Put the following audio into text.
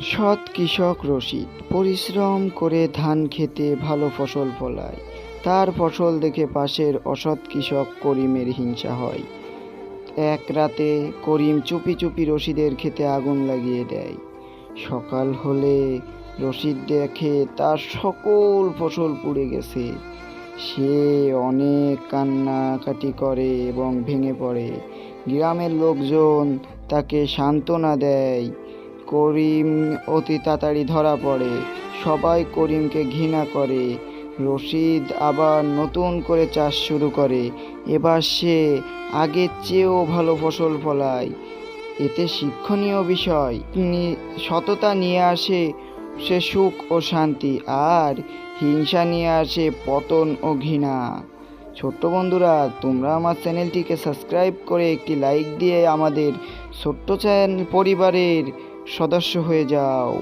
সৎ কৃষক রশিদ পরিশ্রম করে ধান খেতে ভালো ফসল ফলায়। তার ফসল দেখে পাশের অসৎ কৃষক করিমের হিংসা হয়। এক রাতে করিম চুপি চুপি রশিদের খেতে আগুন লাগিয়ে দেয়। সকাল হলে রশিদ দেখে তার সকল ফসল পুড়ে গেছে। সে অনেক কান্নাকাটি করে এবং ভেঙে পড়ে। গ্রামের লোকজন তাকে সান্ত্বনা দেয়। করিম অতি তাড়াতাড়ি ধরা পড়ে। সবাই করিমকে ঘৃণা করে। রশিদ আবার নতুন করে চাষ শুরু করে। এবার সে আগের চেয়েও ভালো ফসল ফলায়। এতে শিক্ষণীয় বিষয়, সততা নিয়ে আসে সে সুখ ও শান্তি, আর হিংসা নিয়ে আসে পতন ও ঘৃণা। ছোট্ট বন্ধুরা, তোমরা আমার চ্যানেলটিকে সাবস্ক্রাইব করে একটি লাইক দিয়ে আমাদের ছোট্ট চ্যানেল পরিবারের সদস্য হয়ে যাও।